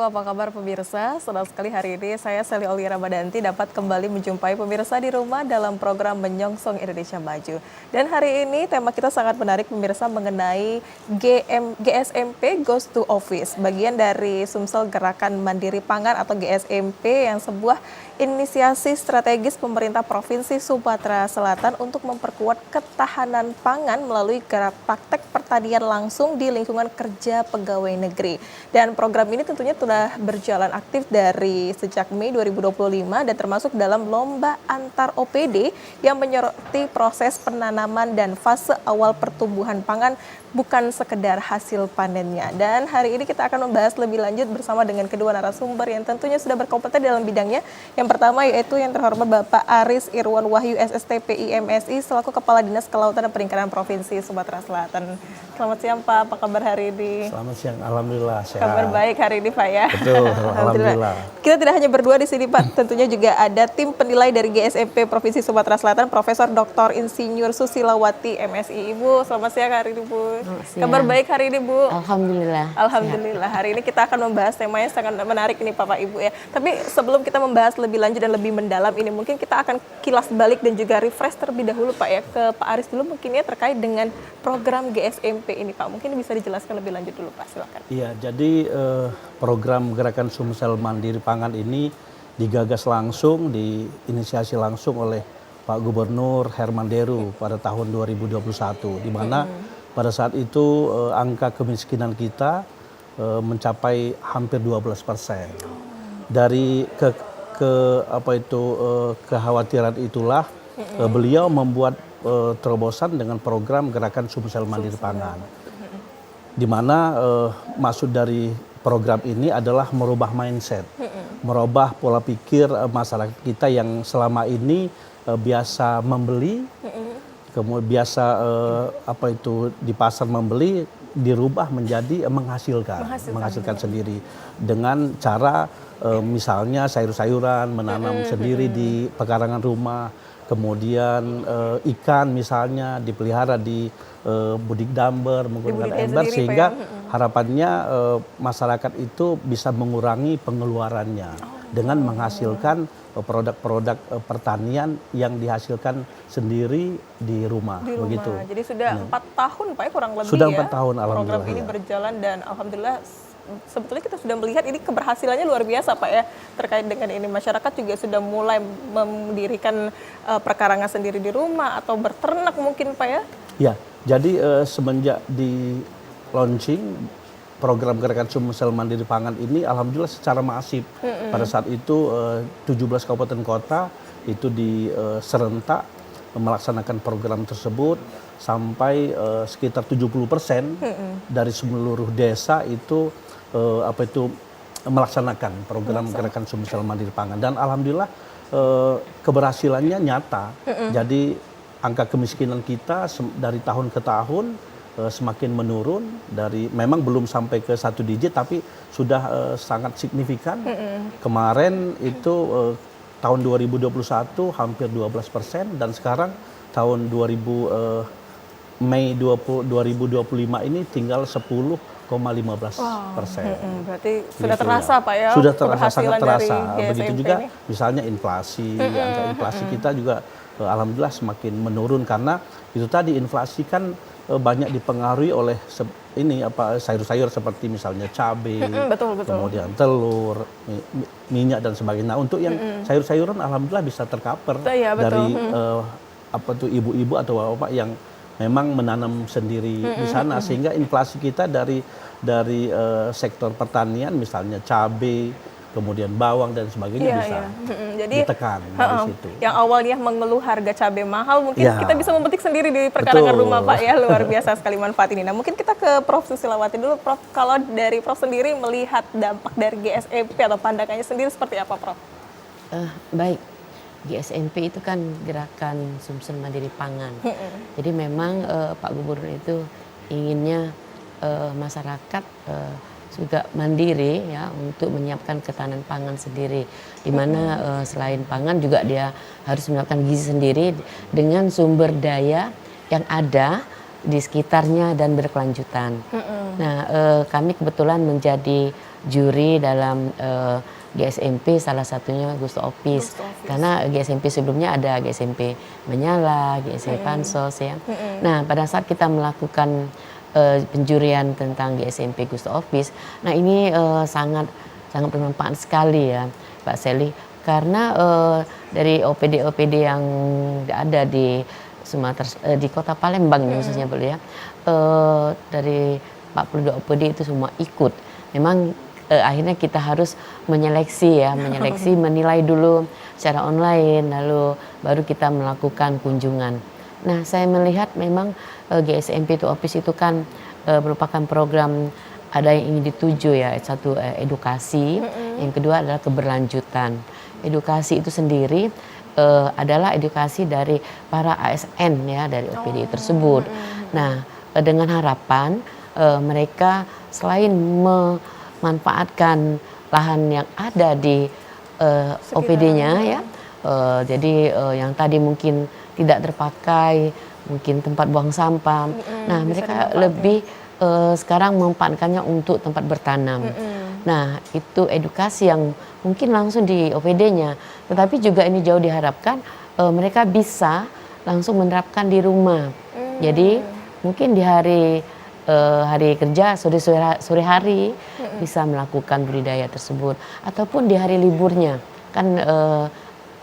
apa kabar pemirsa? Senang sekali hari ini saya Sally Aulia Ramadanti dapat kembali menjumpai pemirsa di rumah dalam program Menyongsong Indonesia Maju. Dan hari ini tema kita sangat menarik pemirsa mengenai GSMP Goes to Office, bagian dari Sumsel Gerakan Mandiri Pangan atau GSMP yang sebuah inisiasi strategis pemerintah Provinsi Sumatera Selatan untuk memperkuat ketahanan pangan melalui praktek pertanian langsung di lingkungan kerja pegawai negeri. Dan program ini tentunya telah berjalan aktif dari sejak Mei 2025 dan termasuk dalam lomba antar OPD yang menyoroti proses penanaman dan fase awal pertumbuhan pangan bukan sekedar hasil panennya. Dan hari ini kita akan membahas lebih lanjut bersama dengan kedua narasumber yang tentunya sudah berkompeten dalam bidangnya. Yang pertama yaitu yang terhormat Bapak Aris Irwan Wahyu SSTP IMSI selaku Kepala Dinas Kelautan dan Perikanan Provinsi Sumatera Selatan. Selamat siang Pak, apa kabar hari ini? Selamat siang, alhamdulillah sehat. Kabar baik hari ini Pak ya. Betul, alhamdulillah. Kita tidak hanya berdua di sini Pak, tentunya juga ada tim penilai dari GSMP Provinsi Sumatera Selatan, Profesor Dr. Insinyur Susilawati MSI. Ibu, selamat siang hari ini Bu. Kabar baik hari ini Bu? Alhamdulillah. Alhamdulillah. Hari ini kita akan membahas tema yang sangat menarik ini Bapak Ibu ya. Tapi sebelum kita membahas lebih lanjut dan lebih mendalam ini, mungkin kita akan kilas balik dan juga refresh terlebih dahulu Pak ya ke Pak Aris dulu mungkin ya terkait dengan program GSMP ini Pak. Mungkin bisa dijelaskan lebih lanjut dulu Pak, silakan. Iya, jadi program Gerakan Sumsel Mandiri Pangan ini digagas langsung, diinisiasi langsung oleh Pak Gubernur Herman Deru pada tahun 2021, di mana pada saat itu angka kemiskinan kita mencapai hampir 12%. Dari kekhawatiran itulah beliau membuat terobosan dengan program Gerakan Sumsel Mandiri Pangan, di mana maksud dari program ini adalah merubah mindset, merubah pola pikir masyarakat kita yang selama ini biasa membeli, kemudian biasa di pasar membeli, dirubah menjadi menghasilkan sendiri dengan cara misalnya sayur-sayuran menanam sendiri di pekarangan rumah, kemudian ikan misalnya dipelihara di budik damber menggunakan ember, sehingga harapannya masyarakat itu bisa mengurangi pengeluarannya dengan menghasilkan produk-produk pertanian yang dihasilkan sendiri di rumah. Begitu. Jadi sudah 4 tahun Pak ya kurang lebih sudah ya. 4 tahun alhamdulillah. Program ini berjalan dan alhamdulillah sebetulnya kita sudah melihat ini keberhasilannya luar biasa Pak ya. Terkait dengan ini masyarakat juga sudah mulai mendirikan perkarangan sendiri di rumah atau berternak mungkin Pak ya. Ya, jadi semenjak di launching program Gerakan Sumsel Mandiri Pangan ini alhamdulillah secara masif. Pada saat itu 17 kabupaten kota itu serentak melaksanakan program tersebut sampai sekitar 70% dari seluruh desa itu melaksanakan program Gerakan Sumsel Mandiri Pangan, dan alhamdulillah keberhasilannya nyata. Jadi angka kemiskinan kita dari tahun ke tahun semakin menurun, memang belum sampai ke 1 digit tapi sudah sangat signifikan. Kemarin itu tahun 2021 hampir 12% dan sekarang tahun Mei 2025 ini tinggal 10,15%. Berarti sudah terasa Pak ya? Sudah terasa, sangat terasa. Begitu juga ini. misalnya inflasi, angka inflasi kita juga alhamdulillah semakin menurun, karena itu tadi inflasi kan banyak dipengaruhi oleh sayur-sayur seperti misalnya cabai, kemudian telur, minyak dan sebagainya. Nah, untuk yang sayur-sayuran alhamdulillah bisa tercover dari ibu-ibu atau bapak yang memang menanam sendiri di sana, sehingga inflasi kita dari sektor pertanian misalnya cabai, kemudian bawang dan sebagainya bisa jadi, ditekan dari situ. Yang awalnya mengeluh harga cabai mahal, mungkin kita bisa memetik sendiri di perkarangan rumah Pak ya. Luar biasa sekali manfaat ini. Nah, mungkin kita ke Prof. Susilawati dulu. Prof, kalau dari Prof sendiri melihat dampak dari GSMP atau pandangannya sendiri seperti apa Prof? Baik, GSMP itu kan Gerakan Sumsel Mandiri Pangan. Jadi memang Pak Gubernur itu inginnya masyarakat juga mandiri ya untuk menyiapkan ketahanan pangan sendiri, di mana selain pangan juga dia harus menyiapkan gizi sendiri dengan sumber daya yang ada di sekitarnya dan berkelanjutan. Nah, kami kebetulan menjadi juri dalam GSMP, salah satunya Gusto Office. Karena GSMP sebelumnya ada GSMP Menyala, GSMP Pansos ya. Nah, pada saat kita melakukan penjurian tentang GSMP Gusto Office, nah ini sangat bermanfaat sekali ya, Pak Sally. Karena dari OPD-OPD yang ada di Sumatera, di Kota Palembang khususnya Bu ya, dari 42 OPD itu semua ikut. Memang akhirnya kita harus menyeleksi ya, menilai dulu secara online, lalu baru kita melakukan kunjungan. Nah, saya melihat memang GSMP to Office itu kan merupakan program, ada yang ingin dituju ya, satu edukasi, yang kedua adalah keberlanjutan. Edukasi itu sendiri adalah edukasi dari para ASN ya, dari OPD tersebut. Nah, dengan harapan mereka selain memanfaatkan lahan yang ada di OPD-nya ya, jadi yang tadi mungkin tidak terpakai, mungkin tempat buang sampah. Nah, mereka lebih sekarang memanfaatkannya untuk tempat bertanam. Nah, itu edukasi yang mungkin langsung di OPD-nya, tetapi juga ini jauh diharapkan mereka bisa langsung menerapkan di rumah. Jadi mungkin di hari kerja, sore hari bisa melakukan budidaya tersebut, ataupun di hari liburnya. Kan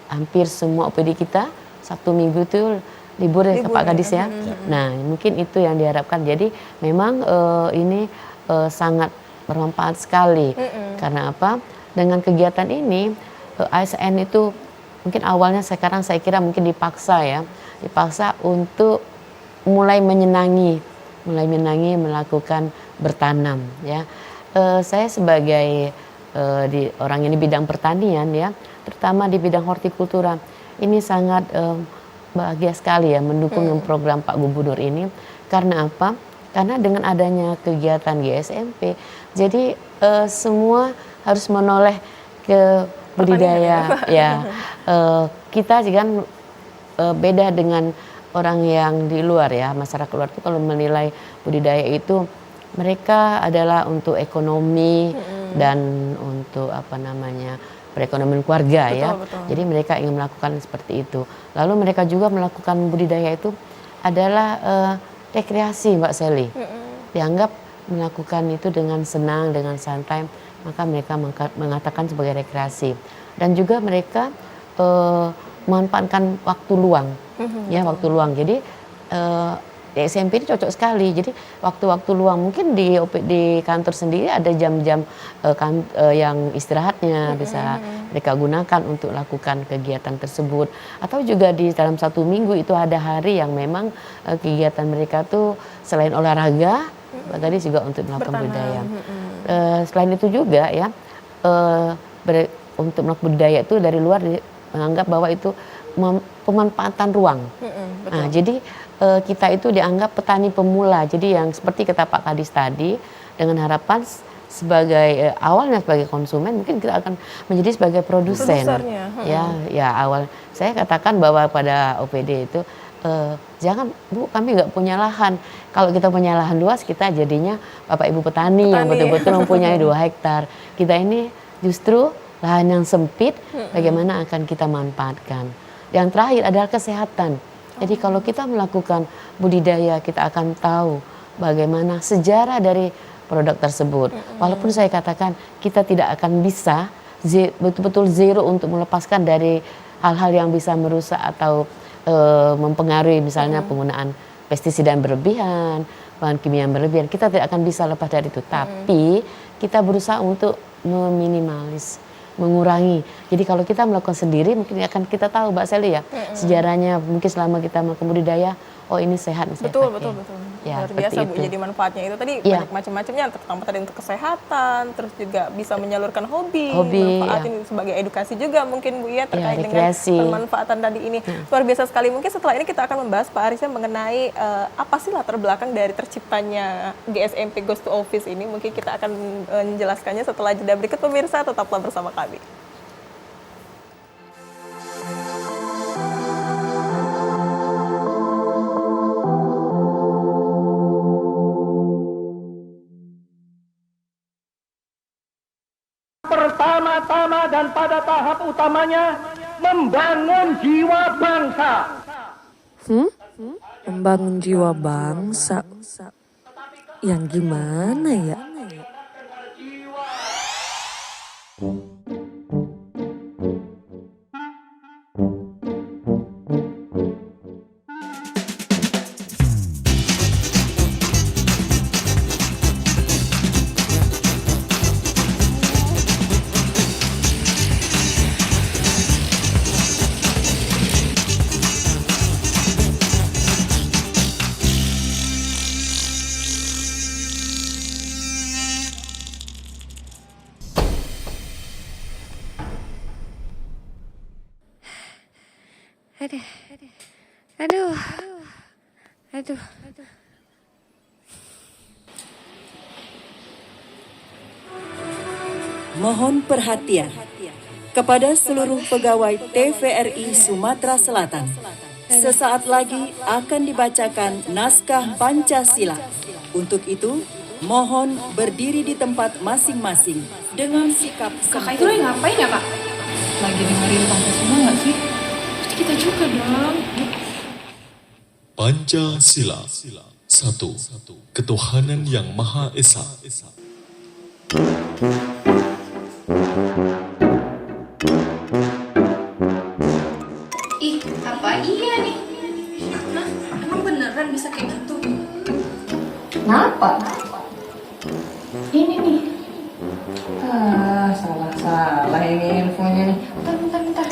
hampir semua OPD kita Sabtu Minggu itu libur ya Pak Kadis ya. Nah, mungkin itu yang diharapkan. Jadi memang ini sangat bermanfaat sekali. Karena apa? Dengan kegiatan ini ASN itu mungkin awalnya sekarang saya kira mungkin dipaksa untuk mulai menyenangi melakukan bertanam ya. Saya sebagai orang ini bidang pertanian ya, terutama di bidang hortikultura, ini sangat bahagia sekali ya mendukung program Pak Gubernur ini. Karena apa? Karena dengan adanya kegiatan GSMP, jadi semua harus menoleh ke budidaya ya. Kita kan beda dengan orang yang di luar ya, masyarakat luar itu kalau menilai budidaya itu mereka adalah untuk ekonomi dan untuk perekonomian keluarga ya. Jadi mereka ingin melakukan seperti itu. Lalu mereka juga melakukan budidaya itu adalah rekreasi, Mbak Sally. Dianggap melakukan itu dengan senang, dengan santai, maka mereka mengatakan sebagai rekreasi. Dan juga mereka memanfaatkan waktu luang, waktu luang. Jadi di SMP ini cocok sekali. Jadi waktu-waktu luang mungkin di kantor sendiri ada jam-jam yang istirahatnya bisa mereka gunakan untuk lakukan kegiatan tersebut. Atau juga di dalam satu minggu itu ada hari yang memang kegiatan mereka tuh selain olahraga, tadi juga untuk melakukan budidaya. Selain itu juga ya untuk melakukan budidaya itu dari luar menganggap bahwa itu pemanfaatan ruang. Nah, jadi kita itu dianggap petani pemula. Jadi yang seperti kata Pak Kadis tadi, dengan harapan sebagai awalnya sebagai konsumen, mungkin kita akan menjadi sebagai produsen. Ya awal saya katakan bahwa pada OPD itu jangan Bu, kami nggak punya lahan. Kalau kita punya lahan luas, kita jadinya Bapak Ibu petani yang betul-betul mempunyai 2 hektar. Kita ini justru lahan yang sempit, bagaimana akan kita manfaatkan. Yang terakhir adalah kesehatan. Jadi kalau kita melakukan budidaya, kita akan tahu bagaimana sejarah dari produk tersebut. Walaupun saya katakan kita tidak akan bisa betul-betul zero untuk melepaskan dari hal-hal yang bisa merusak atau mempengaruhi misalnya penggunaan pestisida yang berlebihan, bahan kimia yang berlebihan. Kita tidak akan bisa lepas dari itu. Tapi kita berusaha untuk meminimalis, mengurangi. Jadi kalau kita melakukan sendiri mungkin akan kita tahu Mbak Sally ya, sejarahnya mungkin selama kita melakukan budidaya, oh ini sehat nih saya pakai. Betul. Ya, luar biasa Bu, jadi manfaatnya itu tadi banyak macam-macamnya, terutama tadi untuk kesehatan, terus juga bisa menyalurkan hobi manfaatin sebagai edukasi juga mungkin Bu ya terkait dengan pemanfaatan tadi ini. Luar biasa sekali. Mungkin setelah ini kita akan membahas Pak Arisya mengenai apa sih latar belakang dari terciptanya GSMP Goes to Office ini. Mungkin kita akan menjelaskannya setelah jeda berikut. Pemirsa tetaplah bersama kami. dan pada tahap utamanya membangun jiwa bangsa. Membangun jiwa bangsa. Yang gimana ya? Aduh. Mohon perhatian kepada seluruh pegawai TVRI Sumatera Selatan. Sesaat lagi akan dibacakan naskah Pancasila. Untuk itu, mohon berdiri di tempat masing-masing dengan sikap Kakak itu lagi ngapain ya, Kak? Lagi dengerin Pancasila nggak sih? Pasti kita juga dong. Pancasila. 1. Ketuhanan yang Maha Esa. Ih, apa iya nih? Hah? Emang beneran bisa kayak gitu? Kenapa? Ini nih. Salah ini infonya nih. Bentar.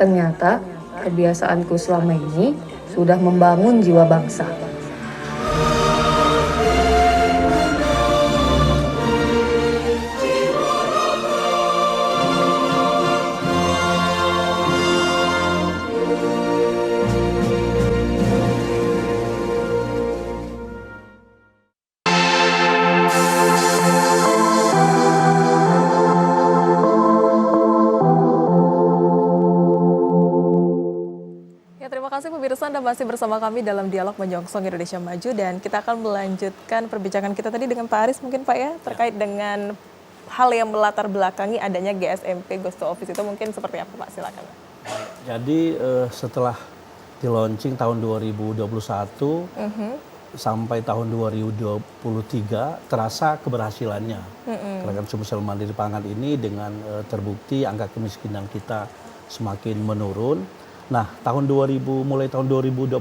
Ternyata kebiasaanku selama ini sudah membangun jiwa bangsa. Terima kasih pemirsa, Anda masih bersama kami dalam dialog Menyongsong Indonesia Maju dan kita akan melanjutkan perbincangan kita tadi dengan Pak Aris mungkin Pak ya, terkait dengan hal yang melatar belakangi adanya GSMP Ghost to Office itu mungkin seperti apa Pak? Silakan. Jadi setelah di launching tahun 2021 sampai tahun 2023 terasa keberhasilannya. Gerakan Sumsel Mandiri Pangan ini dengan terbukti angka kemiskinan kita semakin menurun. Nah, mulai tahun 2024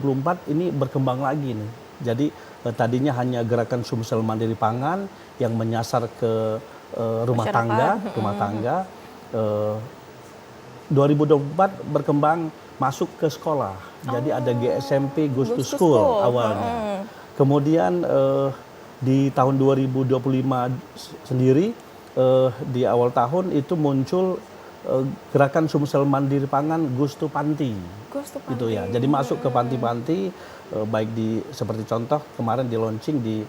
ini berkembang lagi nih. Jadi tadinya hanya gerakan Sumsel Mandiri Pangan yang menyasar ke rumah tangga. 2024 berkembang masuk ke sekolah. Jadi ada GSMP Goes to School awalnya. Kemudian di tahun 2025 sendiri di awal tahun itu muncul gerakan Sumsel Mandiri Pangan Goes to Panti. Gitu ya. Jadi masuk ke panti-panti baik di seperti contoh kemarin di launching di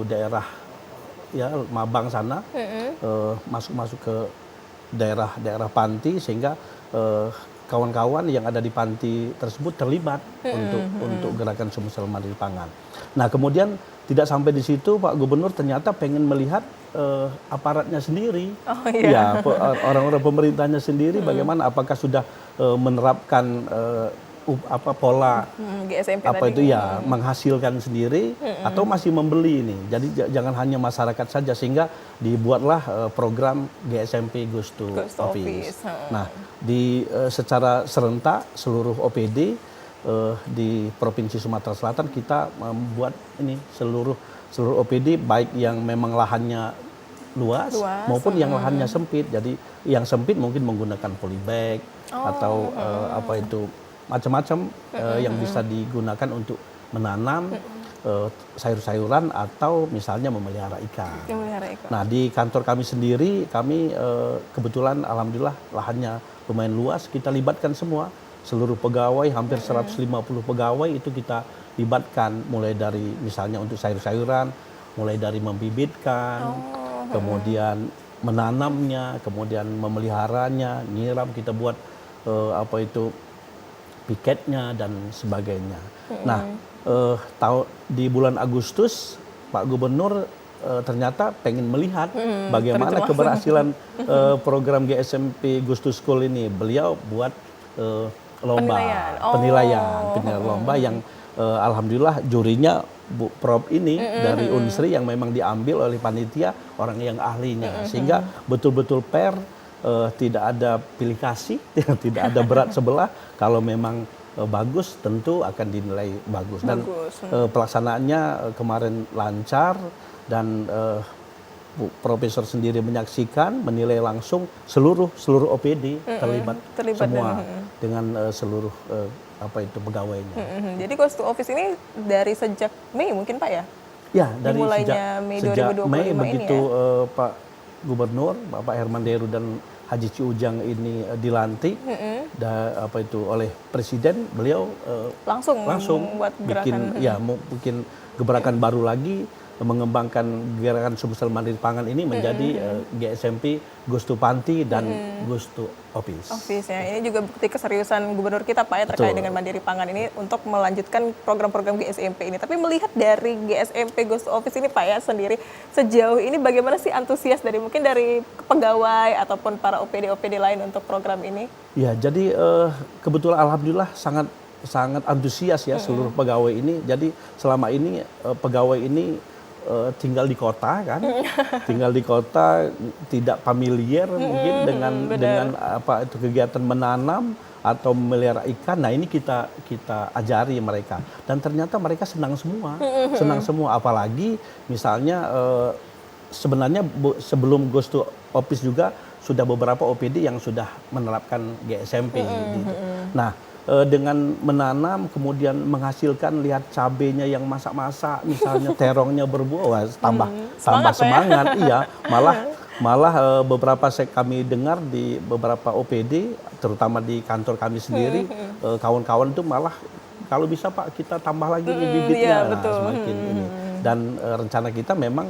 daerah ya Mabang sana. Masuk ke daerah panti sehingga kawan-kawan yang ada di panti tersebut terlibat untuk gerakan Sumsel Mandiri Pangan. Nah, kemudian tidak sampai di situ Pak Gubernur ternyata pengen melihat aparatnya sendiri, orang-orang pemerintahnya sendiri bagaimana, apakah sudah menerapkan pola GSMP apa tadi. itu ya menghasilkan sendiri atau masih membeli ini. Jadi jangan hanya masyarakat saja, sehingga dibuatlah program GSMP Goes to Office. Nah, secara serentak seluruh OPD di Provinsi Sumatera Selatan kita membuat ini seluruh OPD, baik yang memang lahannya luas maupun yang lahannya sempit. Jadi yang sempit mungkin menggunakan polybag atau apa itu macam-macam yang bisa digunakan untuk menanam sayur-sayuran atau misalnya memelihara ikan. Nah, di kantor kami sendiri, kami kebetulan alhamdulillah lahannya lumayan luas, kita libatkan semua, seluruh pegawai, hampir 150 pegawai itu kita libatkan, mulai dari misalnya untuk sayur-sayuran, mulai dari membibitkan, kemudian menanamnya, kemudian memeliharanya, nyiram, kita buat apa itu piketnya dan sebagainya. Nah, di bulan Agustus Pak Gubernur ternyata pengen melihat bagaimana keberhasilan program GSMP Goes to School ini. Beliau buat penilaian lomba yang alhamdulillah jurinya Bu Prof ini dari Unsri yang memang diambil oleh panitia orang yang ahlinya, sehingga betul-betul fair, tidak ada pilih kasih, tidak ada berat sebelah. Kalau memang bagus tentu akan dinilai bagus. Dan pelaksanaannya kemarin lancar, dan Bu Profesor sendiri menyaksikan, menilai langsung seluruh OPD terlibat semua dengan seluruh apa itu pegawainya. Jadi Goes to Office ini dari sejak Mei mungkin Pak ya? Ya, dari sejak Mei begitu ya? Pak Gubernur Bapak Herman Deru dan Haji Ciujang ini dilantik apa itu oleh Presiden, beliau langsung buat bikin bikin gebrakan baru lagi, mengembangkan gerakan Sumsel Mandiri Pangan ini menjadi GSMP Goes to Panti dan Goes to Office. Ya. Ini juga bukti keseriusan Gubernur kita Pak ya terkait dengan Mandiri Pangan ini untuk melanjutkan program-program GSMP ini. Tapi melihat dari GSMP Goes to Office ini Pak ya sendiri, sejauh ini bagaimana sih antusias dari mungkin dari pegawai ataupun para OPD lain untuk program ini? Ya, jadi kebetulan alhamdulillah sangat antusias ya seluruh pegawai ini. Jadi selama ini pegawai ini tinggal di kota kan, tidak familiar mungkin dengan apa itu kegiatan menanam atau memelihara ikan. Nah, ini kita ajari mereka, dan ternyata mereka senang semua, apalagi misalnya sebenarnya sebelum Goes to Office juga sudah beberapa OPD yang sudah menerapkan GSMP gitu. Nah, dengan menanam kemudian menghasilkan, lihat cabenya yang masak-masak misalnya, terongnya berbuah, tambah semangat. Iya, malah beberapa kami dengar di beberapa OPD, terutama di kantor kami sendiri, kawan-kawan itu malah kalau bisa Pak kita tambah lagi nih bibitnya, semakin ini. Dan rencana kita memang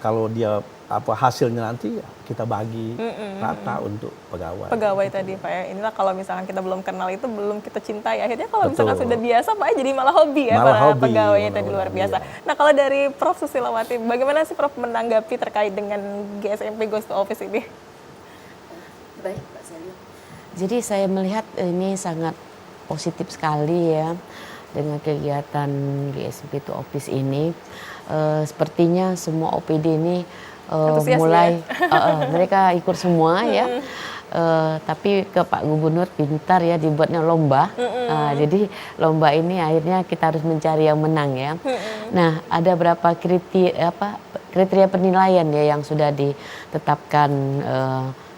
kalau dia hasilnya nanti kita bagi rata untuk pegawai tadi Pak ya. Inilah kalau misalkan kita belum kenal itu belum kita cintai, akhirnya kalau misalkan sudah biasa Pak jadi malah hobi ya para pegawainya tadi luar biasa. Nah, kalau dari Prof Susilawati, bagaimana sih Prof menanggapi terkait dengan GSMP Goes to Office ini? Baik Pak Selio. Jadi saya melihat ini sangat positif sekali ya dengan kegiatan GSMP to Office ini. Sepertinya semua OPD ini mulai mereka ikut semua ya. Tapi ke Pak Gubernur pintar ya dibuatnya lomba. Jadi lomba ini akhirnya kita harus mencari yang menang ya. Nah, ada berapa kriteria penilaian ya yang sudah ditetapkan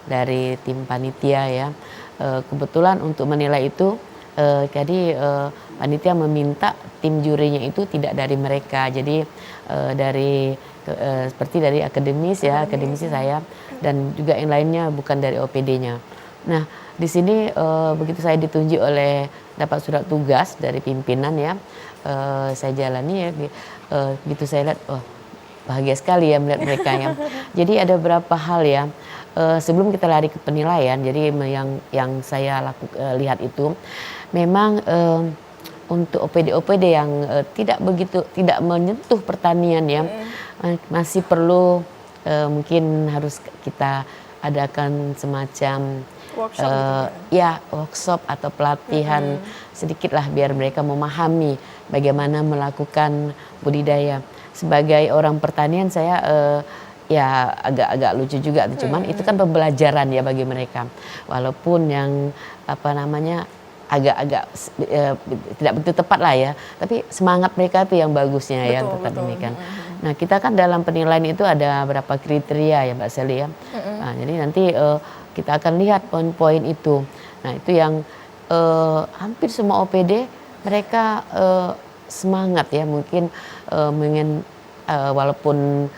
dari tim panitia ya. Kebetulan untuk menilai itu jadi panitia meminta tim jurinya itu tidak dari mereka. Jadi dari seperti dari akademisi saya, dan juga yang lainnya bukan dari OPD-nya. Nah, di sini begitu saya ditunjuk oleh dapat surat tugas dari pimpinan ya, saya jalani ya, begitu saya lihat, bahagia sekali ya melihat mereka ya. Jadi ada beberapa hal ya, sebelum kita lari ke penilaian, jadi yang saya lihat itu memang untuk OPD yang tidak menyentuh pertanian ya, masih perlu mungkin harus kita adakan semacam Workshop gitu kan? ya workshop atau pelatihan sedikit lah biar mereka memahami bagaimana melakukan budidaya. Sebagai orang pertanian saya ya agak-agak lucu juga, cuman itu kan pembelajaran ya bagi mereka. Walaupun yang apa namanya agak-agak tidak betul tepat lah ya, tapi semangat mereka itu yang bagusnya ya tetap ini kan. Nah kita kan dalam penilaian itu ada berapa kriteria ya Mbak Sally ya. Nah, jadi nanti kita akan lihat poin-poin itu. Nah itu yang hampir semua OPD mereka semangat ya, mungkin ingin walaupun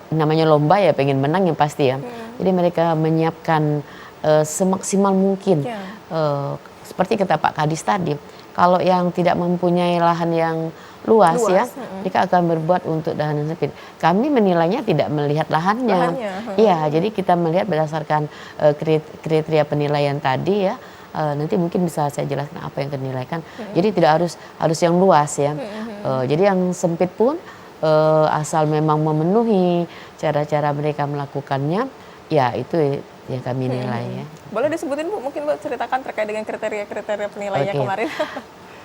namanya lomba ya pengen menang yang pasti ya. Jadi mereka menyiapkan semaksimal mungkin. Seperti kata Pak Kadis tadi, kalau yang tidak mempunyai lahan yang luas ya, mereka akan berbuat untuk lahan yang sempit. Kami menilainya tidak melihat lahannya. Iya, jadi kita melihat berdasarkan kriteria penilaian tadi ya. Nanti mungkin bisa saya jelaskan apa yang dinilaikan. Jadi tidak harus yang luas ya. Jadi yang sempit pun asal memang memenuhi cara-cara mereka melakukannya, ya itu yang kami nilai ya. Boleh disebutin Bu, mungkin Bu ceritakan terkait dengan kriteria-kriteria penilaiannya kemarin.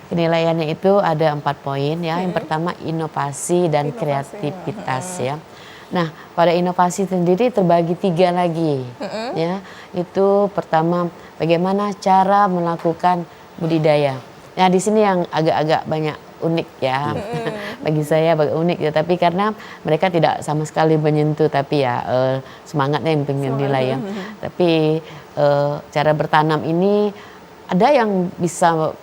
Penilaiannya itu ada 4 poin ya. Yang pertama inovasi dan kreativitas ya. Nah pada inovasi sendiri terbagi 3 lagi ya. Itu pertama bagaimana cara melakukan budidaya. Nah di sini yang agak-agak banyak unik ya. Bagi saya unik ya, tapi karena mereka tidak sama sekali menyentuh, tapi ya semangatnya yang pengen nilai ya. Tapi cara bertanam ini ada yang bisa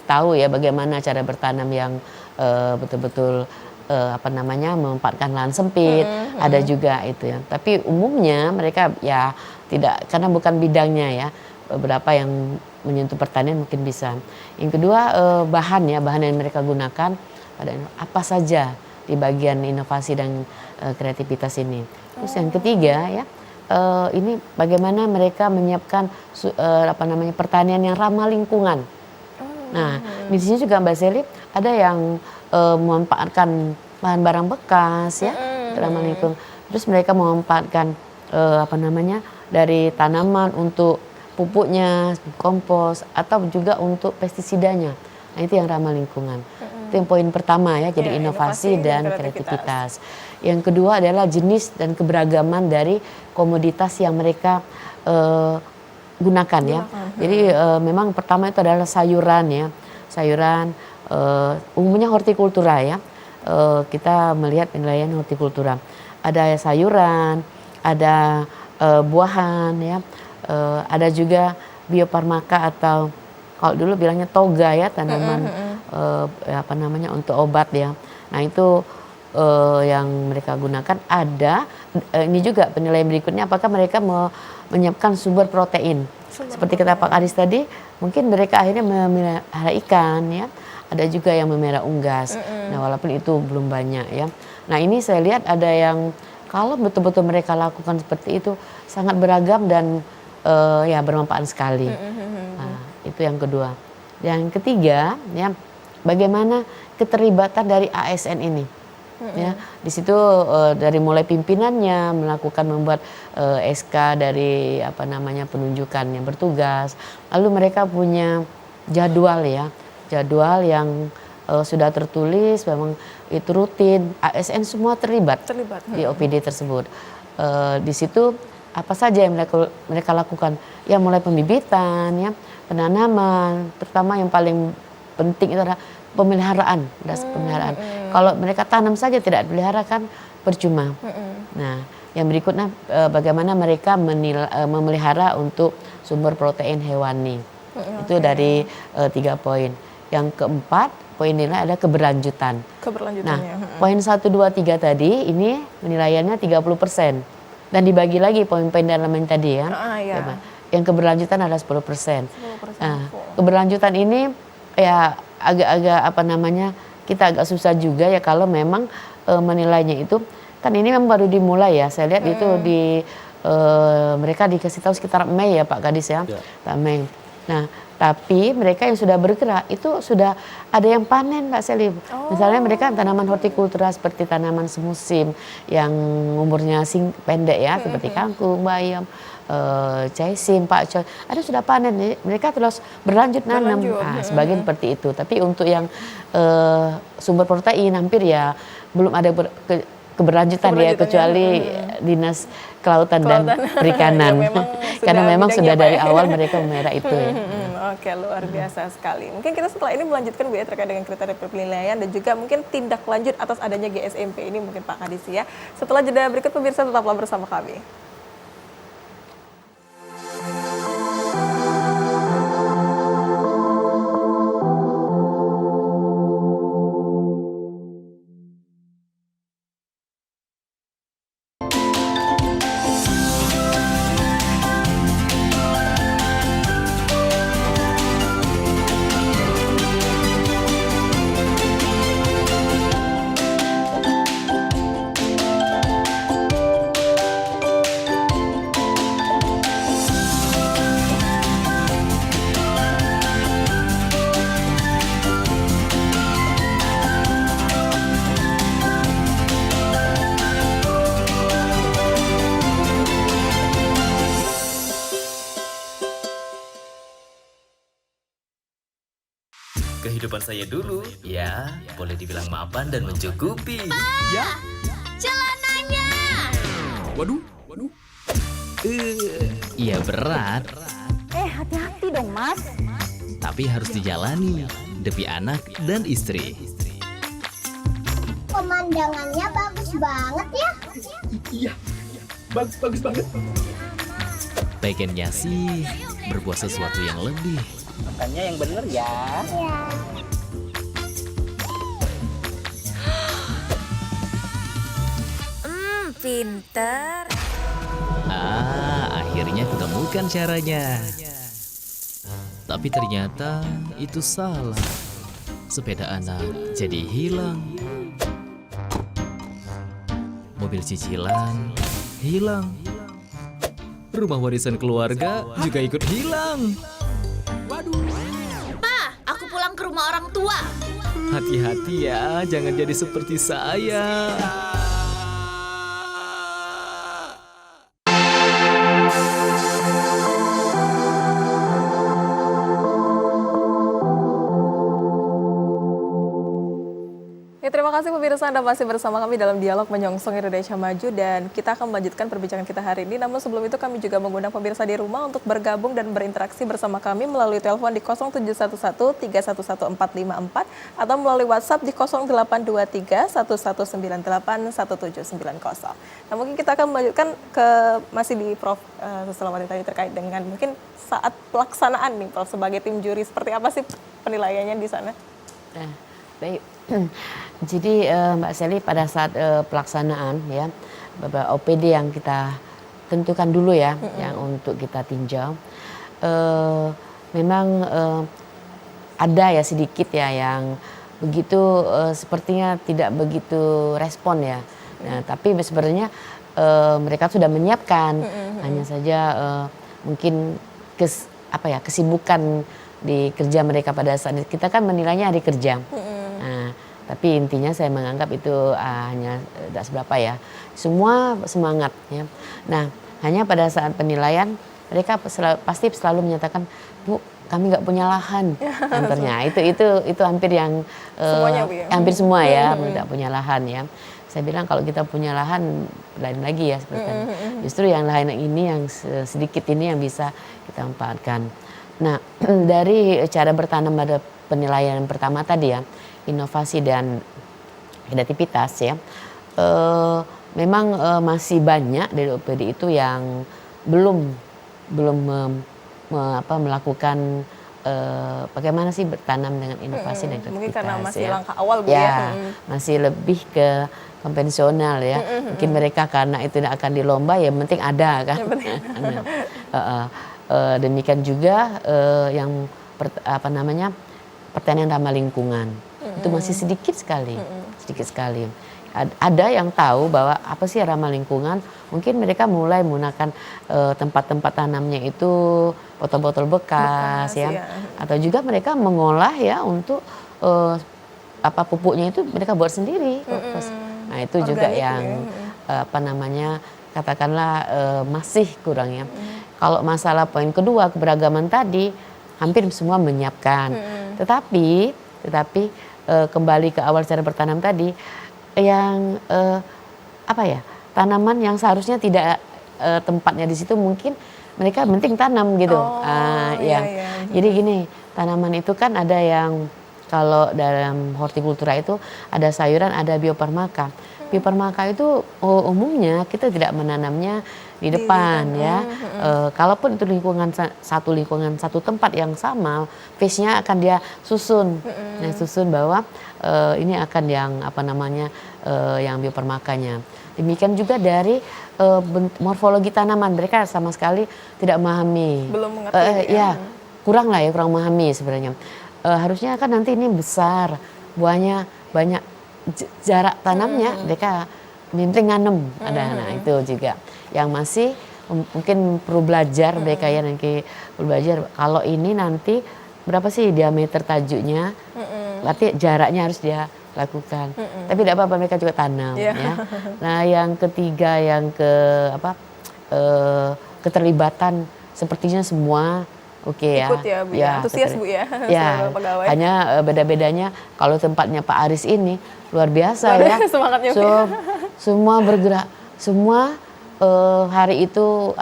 tahu ya bagaimana cara bertanam yang betul-betul apa namanya memanfaatkan lahan sempit, ada juga itu ya. Tapi umumnya mereka ya tidak, karena bukan bidangnya ya. Beberapa yang menyentuh pertanian mungkin bisa. Yang kedua bahan yang mereka gunakan pada apa saja di bagian inovasi dan kreativitas ini. Terus yang ketiga ya ini bagaimana mereka menyiapkan apa namanya pertanian yang ramah lingkungan. Nah di sini juga Mbak Sally ada yang memanfaatkan bahan barang bekas ya ramah lingkungan. Terus mereka memanfaatkan apa namanya dari tanaman untuk pupuknya, kompos, atau juga untuk pestisidanya. Nah itu yang ramah lingkungan. Itu yang poin pertama ya, jadi inovasi dan kreativitas. Yang kedua adalah jenis dan keberagaman dari komoditas yang mereka gunakan ya. Jadi memang pertama itu adalah sayuran ya. Sayuran umumnya hortikultura ya. Kita melihat penilaian hortikultura. Ada sayuran, ada buahan ya. Ada juga biofarmaka atau kalau dulu bilangnya toga ya, tanaman apa namanya untuk obat ya. Nah itu yang mereka gunakan. Ada ini juga penilaian berikutnya, apakah mereka menyiapkan sumber protein. Seperti kata Pak Kadis tadi, mungkin mereka akhirnya memelihara ikan ya. Ada juga yang memelihara unggas. Nah walaupun itu belum banyak ya. Nah ini saya lihat ada yang kalau betul-betul mereka lakukan seperti itu sangat beragam dan ya bermanfaat sekali. Nah, itu yang kedua. Yang ketiga ya bagaimana keterlibatan dari ASN ini. Ya, di situ dari mulai pimpinannya melakukan membuat SK dari apa namanya penunjukan yang bertugas. Lalu mereka punya jadwal ya. Jadwal yang sudah tertulis, memang itu rutin. ASN semua terlibat. Di OPD tersebut. Di situ apa saja yang mereka lakukan, ya mulai pembibitan ya, penanaman, terutama yang paling penting itu adalah pemeliharaan. Kalau mereka tanam saja tidak dipelihara kan percuma. Nah yang berikutnya bagaimana mereka memelihara untuk sumber protein hewani. Itu dari 3 poin. Yang keempat poin nilai ada keberlanjutan. Nah poin 1, 2, 3 tadi ini penilaiannya 30%. Dan dibagi lagi poin-poin dalam yang tadi ya. Yang keberlanjutan adalah 10%. Nah, keberlanjutan ini ya agak-agak apa namanya kita agak susah juga ya kalau memang menilainya itu kan ini memang baru dimulai ya. Saya lihat itu di mereka dikasih tahu sekitar Mei ya Pak Kadis ya. Mei. Nah Tapi mereka yang sudah bergerak itu sudah ada yang panen Mbak Selly. Misalnya mereka tanaman hortikultura seperti tanaman semusim yang umurnya pendek ya, seperti kangkung, bayam, caisim, pakcoy. Ada sudah panen, mereka terus berlanjut nanam. Nah, sebagian seperti itu. Tapi untuk yang sumber protein hampir ya belum ada keberlanjutan ya, kecuali Dinas Kelautan dan Perikanan. Karena memang sudah dari awal mereka memerah itu ya. Oke, luar biasa sekali. Mungkin kita setelah ini melanjutkan Bu ya terkait dengan kriteria penilaian dan juga mungkin tindak lanjut atas adanya GSMP ini mungkin Pak Kadis ya. Setelah jeda berikut pemirsa tetaplah bersama kami. Kehidupan saya dulu, ya boleh dibilang mapan dan mencukupi. Ya. Celananya. Waduh. Iya berat. Hati-hati dong Mas. Tapi harus dijalani demi anak dan istri. Pemandangannya bagus banget ya. Iya, bagus banget. Bagiannya sih berbuat sesuatu yang lebih. Makannya yang bener ya. Pinter. Akhirnya kutemukan caranya. Tapi ternyata itu salah. Sepeda anak jadi hilang. Mobil cicilan hilang. Rumah warisan keluarga juga ikut hilang. Pa, aku pulang ke rumah orang tua. Hati-hati ya, jangan jadi seperti saya. Terima kasih pemirsa, Anda masih bersama kami dalam dialog Menyongsong Indonesia Maju dan kita akan melanjutkan perbincangan kita hari ini. Namun sebelum itu kami juga mengundang pemirsa di rumah untuk bergabung dan berinteraksi bersama kami melalui telepon di 0711-311-454 atau melalui WhatsApp di 0823-1198-1790. Nah mungkin kita akan melanjutkan ke masih di Prof. Suslawati tadi terkait dengan mungkin saat pelaksanaan nih Prof. Sebagai tim juri seperti apa sih penilaiannya di sana? Baik. Jadi Mbak Selly pada saat pelaksanaan ya beberapa OPD yang kita tentukan dulu ya yang untuk kita tinjau memang ada ya sedikit ya yang begitu sepertinya tidak begitu respon ya. Nah, tapi sebenarnya mereka sudah menyiapkan hanya saja mungkin kesibukan di kerja mereka pada saat kita kan menilainya hari kerja. Nah, tapi intinya saya menganggap itu hanya tidak seberapa ya. Semua semangat ya. Nah, hanya pada saat penilaian mereka pasti selalu menyatakan, Bu, kami nggak punya lahan kantornya. Itu hampir yang semuanya, Bu, ya? Hampir semua ya tidak punya lahan ya. Saya bilang kalau kita punya lahan lain lagi ya seperti itu. Justru yang lain ini yang sedikit ini yang bisa kita manfaatkan. Nah, dari cara bertanam pada penilaian yang pertama tadi ya, inovasi dan kreativitas ya, memang masih banyak dari OPD itu yang belum melakukan bagaimana sih bertanam dengan inovasi dan kreativitas. Mungkin karena masih ya. langkah awal Bu ya. Masih lebih ke konvensional ya. Mungkin mereka karena itu tidak akan dilomba ya penting ada kan. Demikian juga yang pertanian ramah lingkungan itu masih sedikit sekali. ada yang tahu bahwa apa sih ramah lingkungan, mungkin mereka mulai menggunakan tempat-tempat tanamnya itu botol-botol bekas ya, atau juga mereka mengolah ya untuk pupuknya itu mereka buat sendiri. Nah itu juga yang apa namanya katakanlah masih kurang ya. Kalau masalah poin kedua keberagaman tadi hampir semua menyiapkan, tetapi kembali ke awal cara bertanam tadi, yang tanaman yang seharusnya tidak tempatnya di situ mungkin mereka penting tanam gitu. Jadi gini, tanaman itu kan ada yang kalau dalam hortikultura itu ada sayuran, ada biofarmaka. Biofarmaka itu umumnya kita tidak menanamnya di depan ya. Kalaupun itu lingkungan satu tempat yang sama, phase-nya akan dia susun. Nah, susun bahwa ini akan yang yang biofarmakanya. Demikian juga dari morfologi tanaman, mereka sama sekali tidak memahami. Belum mengerti kurang memahami sebenarnya. Harusnya kan nanti ini besar, buahnya banyak, jarak tanamnya mereka penting nganem ada. Nah itu juga yang masih mungkin perlu belajar mereka ya, nanti perlu belajar kalau ini nanti berapa sih diameter tajuknya, berarti jaraknya harus dia lakukan. Tapi tidak apa-apa, mereka juga tanam ya. Nah yang ketiga yang keterlibatan sepertinya semua ya. Ikut ya Bu ya, antusias Bu ya, pegawai. Hanya beda-bedanya kalau tempatnya Pak Aris ini luar biasa ya. Semangatnya semua bergerak, semua hari itu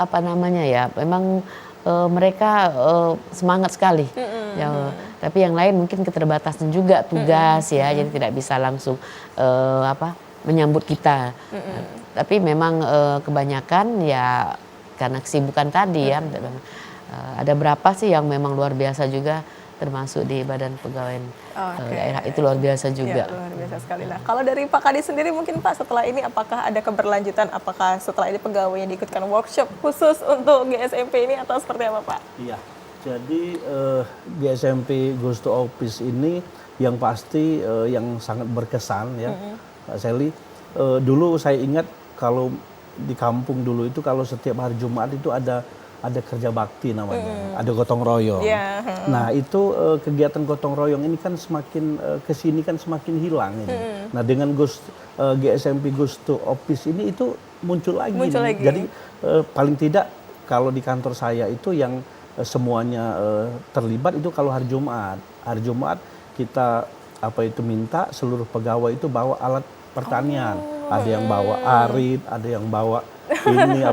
memang mereka semangat sekali. Tapi yang lain mungkin keterbatasan juga tugas ya, jadi tidak bisa langsung menyambut kita. Tapi memang kebanyakan ya karena kesibukan tadi ya. Ada berapa sih yang memang luar biasa juga, termasuk di Badan Pegawaian Daerah itu luar biasa juga. Ya, luar biasa sekali. Nah, kalau dari Pak Kadi sendiri mungkin Pak setelah ini apakah ada keberlanjutan? Apakah setelah ini pegawainya diikutkan workshop khusus untuk GSMP ini atau seperti apa Pak? Iya, jadi GSMP Goes to Office ini yang pasti yang sangat berkesan ya, Pak Sally. Dulu saya ingat kalau di kampung dulu itu kalau setiap hari Jumat itu ada kerja bakti namanya, ada gotong royong. Nah itu kegiatan gotong royong ini kan semakin kesini kan semakin hilang ini. Nah dengan GSMP Goes to Office ini itu muncul lagi. Jadi paling tidak kalau di kantor saya itu yang semuanya terlibat itu kalau hari Jumat. Hari Jumat kita minta seluruh pegawai itu bawa alat pertanian. Ada yang bawa arit, ada yang bawa ini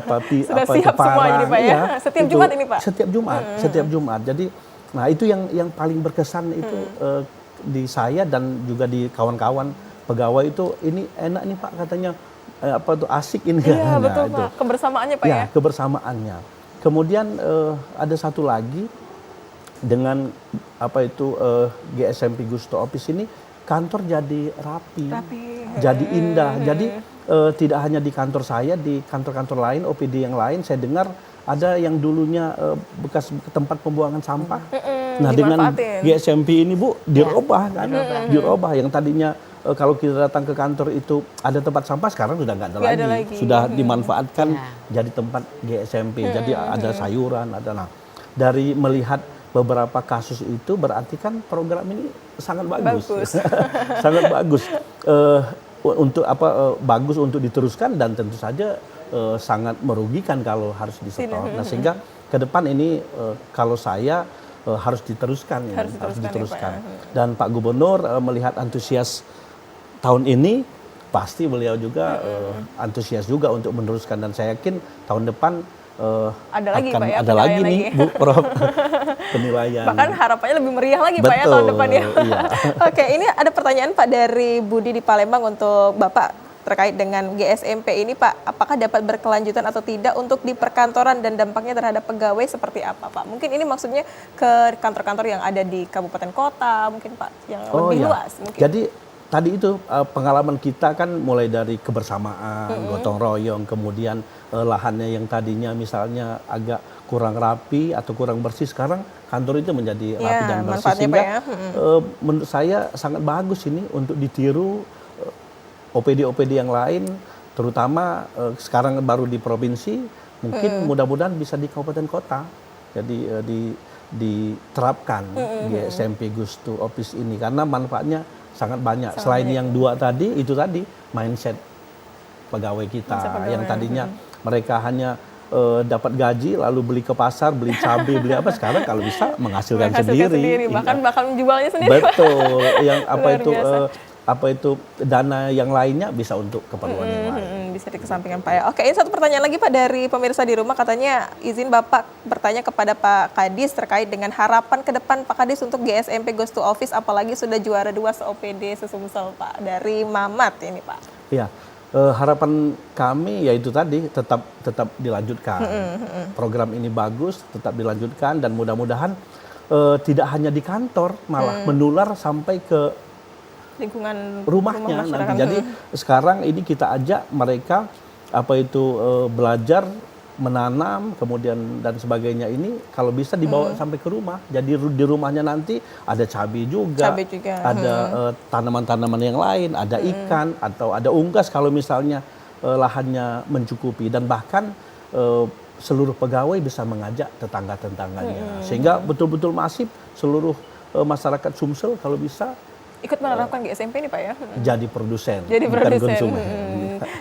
Sudah siap semua ini Pak ya. Setiap Jumat ini Pak. Setiap Jumat. Jadi nah itu yang paling berkesan itu di saya dan juga di kawan-kawan pegawai itu, ini enak nih Pak katanya, asik ini. Iya betul Pak, kebersamaannya Pak ya. Kebersamaannya. Kemudian ada satu lagi dengan GSMP Goes to Office ini, kantor jadi rapi. Jadi indah. Jadi tidak hanya di kantor saya, di kantor-kantor lain, OPD yang lain, saya dengar ada yang dulunya bekas tempat pembuangan sampah. Nah dengan GSMP ini Bu dirubah kan, dirubah yang tadinya kalau kita datang ke kantor itu ada tempat sampah, sekarang sudah nggak ada lagi. Sudah dimanfaatkan jadi tempat GSMP. Jadi ada sayuran, ada. Nah dari melihat beberapa kasus itu berarti kan program ini sangat bagus. Sangat bagus. Untuk bagus untuk diteruskan dan tentu saja sangat merugikan kalau harus disetor. Nah sehingga ke depan ini kalau saya harus diteruskan. Harus diteruskan. Dan Pak Gubernur melihat antusias tahun ini, pasti beliau juga antusias juga untuk meneruskan, dan saya yakin tahun depan ada lagi Pak ya, ada lagi nih Bu Prof penilaian. Bahkan harapannya lebih meriah lagi Pak ya tahun depan ya. Iya. Oke, ini ada pertanyaan Pak dari Budi di Palembang untuk Bapak terkait dengan GSMP ini Pak. Apakah dapat berkelanjutan atau tidak untuk di perkantoran dan dampaknya terhadap pegawai seperti apa Pak? Mungkin ini maksudnya ke kantor-kantor yang ada di kabupaten kota mungkin Pak, yang lebih luas mungkin. Jadi tadi itu pengalaman kita kan mulai dari kebersamaan, gotong royong, kemudian lahannya yang tadinya misalnya agak kurang rapi atau kurang bersih, sekarang kantor itu menjadi rapi dan bersih. Sehingga menurut saya sangat bagus ini untuk ditiru OPD-OPD yang lain, terutama sekarang baru di provinsi, mungkin mudah-mudahan bisa di kabupaten kota. Jadi diterapkan GSMP Gusto Office ini karena manfaatnya sangat banyak. Selain yang 2 tadi, itu tadi mindset pegawai kita yang tadinya mereka hanya dapat gaji lalu beli ke pasar, beli cabai, beli apa, sekarang kalau bisa menghasilkan sendiri. Bahkan menjualnya sendiri. Betul. Yang apa itu dana yang lainnya bisa untuk keperluan yang lain. Bisa dikesampingkan Pak ya. Oke, ini satu pertanyaan lagi Pak dari pemirsa di rumah, katanya izin Bapak bertanya kepada Pak Kadis terkait dengan harapan ke depan Pak Kadis untuk GSMP Gusto Office, apalagi sudah juara 2 se-OPD se-Sumsel Pak, dari Mamat ini Pak. Iya. Harapan kami yaitu tadi tetap dilanjutkan. Program ini bagus, tetap dilanjutkan dan mudah-mudahan tidak hanya di kantor, malah menular sampai ke lingkungan rumahnya nanti. Jadi sekarang ini kita ajak mereka belajar menanam kemudian dan sebagainya ini kalau bisa dibawa sampai ke rumah. Jadi di rumahnya nanti ada cabai juga. Ada tanaman-tanaman yang lain, ada ikan atau ada unggas kalau misalnya lahannya mencukupi, dan bahkan seluruh pegawai bisa mengajak tetangga-tetangganya sehingga betul-betul masif seluruh masyarakat Sumsel kalau bisa ikut menerapkan GSMP ini Pak ya. Jadi produsen, bukan konsumen.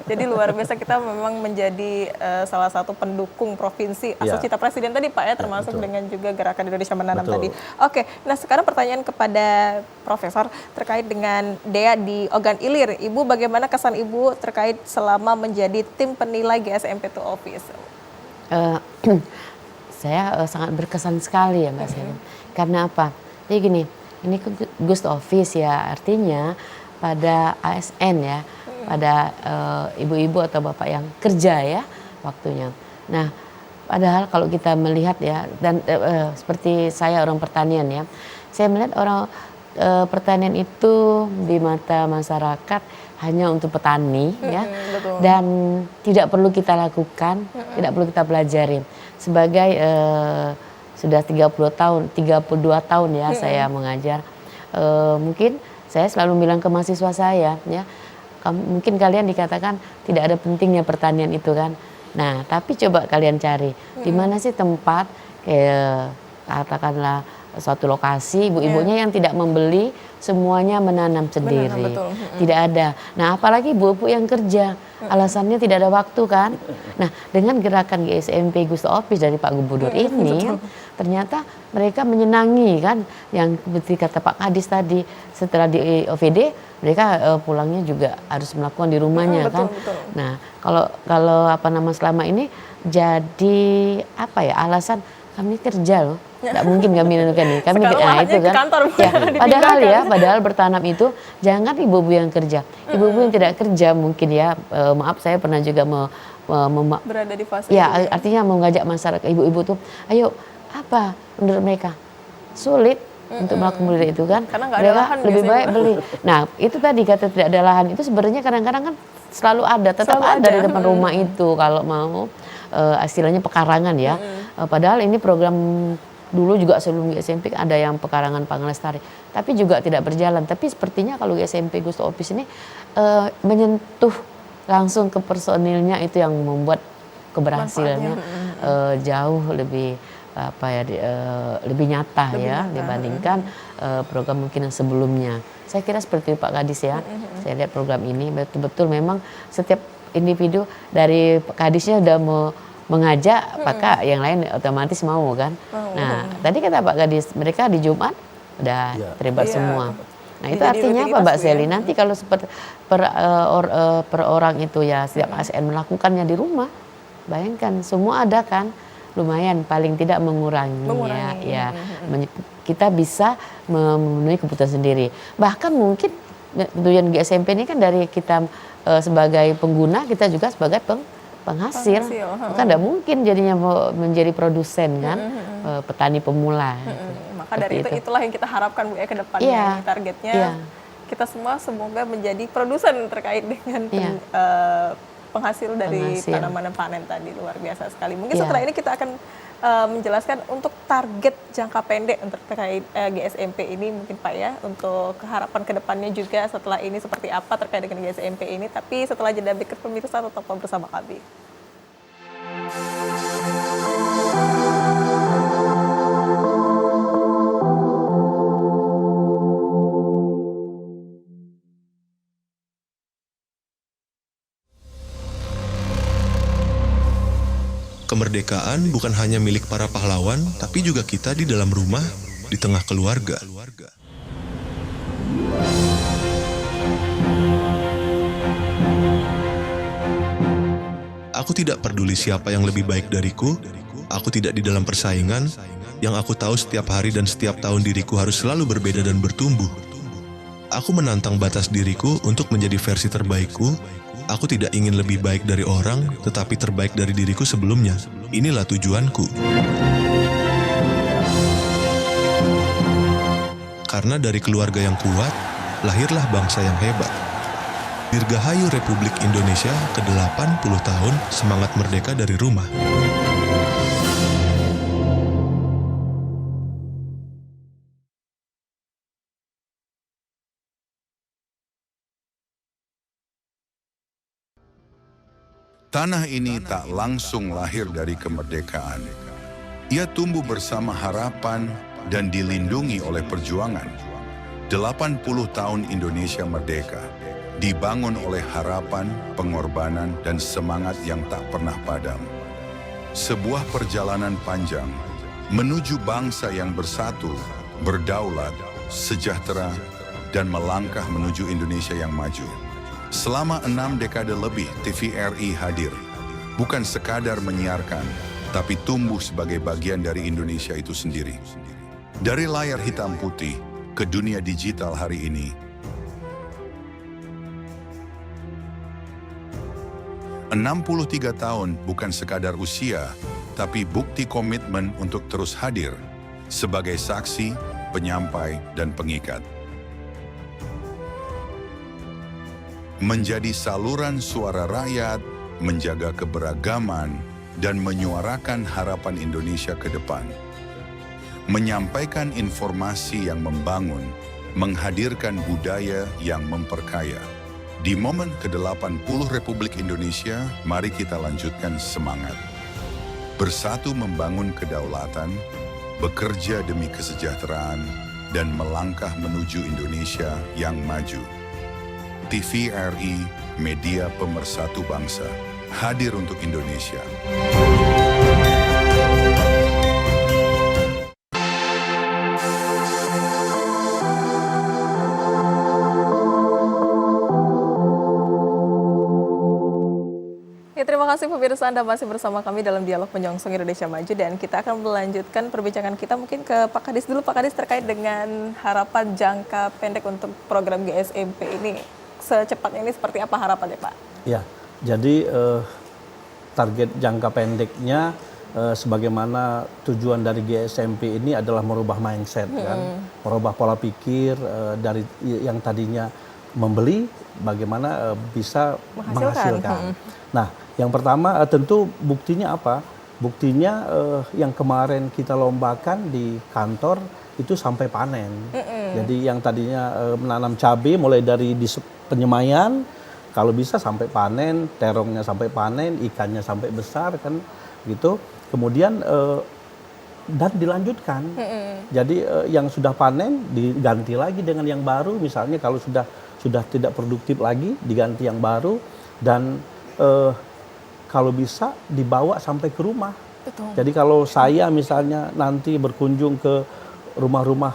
Jadi luar biasa, kita memang menjadi salah satu pendukung provinsi asal cita presiden tadi Pak ya, termasuk dengan juga Gerakan Indonesia Menanam tadi. Oke, nah sekarang pertanyaan kepada Profesor terkait dengan Dea di Ogan Ilir. Ibu, bagaimana kesan Ibu terkait selama menjadi tim penilai GSMP to Office? Saya sangat berkesan sekali ya Mbak Selin. Karena apa? Jadi gini, ini Gusto Office ya, artinya pada ASN ya, pada ibu-ibu atau bapak yang kerja ya waktunya. Nah, padahal kalau kita melihat ya, dan seperti saya orang pertanian ya, saya melihat orang pertanian itu di mata masyarakat hanya untuk petani ya, dan tidak perlu kita lakukan, tidak perlu kita pelajari. Sebagai sudah 32 tahun ya saya mengajar. Mungkin saya selalu bilang ke mahasiswa saya ya, mungkin kalian dikatakan tidak ada pentingnya pertanian itu kan. Nah, tapi coba kalian cari di mana sih tempat katakanlah suatu lokasi ibu-ibunya yang tidak membeli, semuanya menanam sendiri. Tidak ada. Nah, apalagi ibu-ibu yang kerja, alasannya tidak ada waktu kan. Nah, dengan gerakan GSMP Gusto Office dari Pak Gubernur ini, ternyata mereka menyenangi kan, yang seperti kata Pak Kadis tadi, setelah di OVD mereka pulangnya juga harus melakukan di rumahnya kan. Nah, kalau selama ini jadi alasan kami kerja loh, nggak mungkin kami lakukan ini. Kami itu kan. Padahal bertanam itu jangan ibu-ibu yang kerja, ibu-ibu yang tidak kerja mungkin ya. Maaf, saya pernah juga berada di fase. Ya, artinya mengajak masyarakat ibu-ibu tuh, ayo apa menurut mereka sulit untuk melakukan budidaya itu kan. Karena nggak ada lahan, lebih baik beli. Nah, itu tadi kata tidak ada lahan itu sebenarnya kadang-kadang kan selalu ada, tetap ada di depan rumah itu kalau mau istilahnya pekarangan ya. Padahal ini program dulu juga sebelum GSMP ada yang pekarangan Panglestari, tapi juga tidak berjalan. Tapi sepertinya kalau GSMP Gusto Office ini menyentuh langsung ke personilnya, itu yang membuat keberhasilannya jauh lebih lebih nyata dibandingkan program mungkin yang sebelumnya. Saya kira seperti Pak Kadis ya. Saya lihat program ini betul-betul memang setiap individu dari Pak Kadisnya udah mau mengajak, maka yang lain otomatis mau kan. Nah, tadi kata Pak Kadis, mereka di Jumat udah terlibat semua. Nah, itu artinya apa Mbak Seli? Nanti kalau per orang itu ya setiap ASN melakukannya di rumah, bayangkan semua ada kan, lumayan paling tidak mengurangi. Ya. Kita bisa memenuhi kebutuhan sendiri. Bahkan mungkin tujuan GSMP ini kan dari kita sebagai pengguna, kita juga sebagai penghasil. Kan tidak mungkin jadinya menjadi produsen kan, petani pemula. Maka dari itulah yang kita harapkan Bu ya ke depannya. Targetnya kita semua semoga menjadi produsen terkait dengan penghasil dari Penghasil. tanaman panen tadi, luar biasa sekali. Mungkin Iya. setelah ini kita akan menjelaskan untuk target jangka pendek untuk terkait GSMP ini mungkin Pak ya, untuk harapan kedepannya juga setelah ini seperti apa terkait dengan GSMP ini. Tapi setelah jeda berikut pemirsa tetap bersama kami. Kemerdekaan bukan hanya milik para pahlawan, tapi juga kita di dalam rumah, di tengah keluarga. Aku tidak peduli siapa yang lebih baik dariku, aku tidak di dalam persaingan, yang aku tahu setiap hari dan setiap tahun diriku harus selalu berbeda dan bertumbuh. Aku menantang batas diriku untuk menjadi versi terbaikku. Aku tidak ingin lebih baik dari orang, tetapi terbaik dari diriku sebelumnya. Inilah tujuanku. Karena dari keluarga yang kuat, lahirlah bangsa yang hebat. Dirgahayu Republik Indonesia ke-80 tahun semangat merdeka dari rumah. Tanah ini tak langsung lahir dari kemerdekaan. Ia tumbuh bersama harapan dan dilindungi oleh perjuangan. 80 tahun Indonesia merdeka, dibangun oleh harapan, pengorbanan, dan semangat yang tak pernah padam. Sebuah perjalanan panjang menuju bangsa yang bersatu, berdaulat, sejahtera, dan melangkah menuju Indonesia yang maju. Selama 6 dekade lebih, TVRI hadir. Bukan sekadar menyiarkan, tapi tumbuh sebagai bagian dari Indonesia itu sendiri. Dari layar hitam putih ke dunia digital hari ini, 63 tahun bukan sekadar usia, tapi bukti komitmen untuk terus hadir sebagai saksi, penyampai, dan pengikat. Menjadi saluran suara rakyat, menjaga keberagaman, dan menyuarakan harapan Indonesia ke depan. Menyampaikan informasi yang membangun, menghadirkan budaya yang memperkaya. Di momen ke-80 Republik Indonesia, mari kita lanjutkan semangat. Bersatu membangun kedaulatan, bekerja demi kesejahteraan, dan melangkah menuju Indonesia yang maju. TVRI, media pemersatu bangsa, hadir untuk Indonesia. Ya, terima kasih pemirsa, Anda masih bersama kami dalam dialog Menyongsong Indonesia Maju, dan kita akan melanjutkan perbincangan kita mungkin ke Pak Kadis dulu. Pak Kadis, terkait dengan harapan jangka pendek untuk program GSMP ini. Secepatnya ini seperti apa harapannya Pak? Ya, jadi target jangka pendeknya sebagaimana tujuan dari GSMP ini adalah merubah mindset kan, merubah pola pikir dari yang tadinya membeli bagaimana bisa menghasilkan. Nah, yang pertama tentu buktinya apa? Buktinya yang kemarin kita lombakan di kantor itu sampai panen. Jadi yang tadinya menanam cabai mulai dari penyemaian, kalau bisa sampai panen, terongnya sampai panen, ikannya sampai besar kan gitu. Kemudian dan dilanjutkan. Jadi yang sudah panen diganti lagi dengan yang baru, misalnya kalau sudah tidak produktif lagi diganti yang baru, dan kalau bisa dibawa sampai ke rumah. Betul. Jadi kalau saya misalnya nanti berkunjung ke rumah-rumah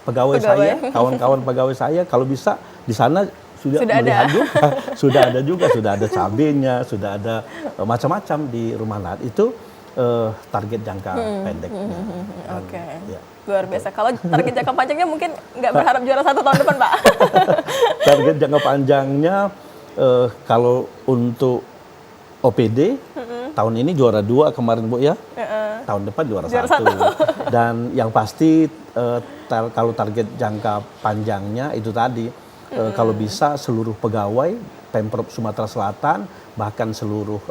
pegawai saya, kawan-kawan pegawai saya, kalau bisa di sana sudah melihat juga, sudah ada cabenya, sudah ada macam-macam di rumah. Nah, itu target jangka pendek. Oke. Ya. Luar biasa. Kalau target jangka panjangnya mungkin nggak berharap juara 1 tahun depan, Pak. Target jangka panjangnya kalau untuk OPD tahun ini juara 2 kemarin Bu ya. Tahun depan juara 1. Dan yang pasti kalau target jangka panjangnya itu tadi kalau bisa seluruh pegawai Pemprov Sumatera Selatan, bahkan seluruh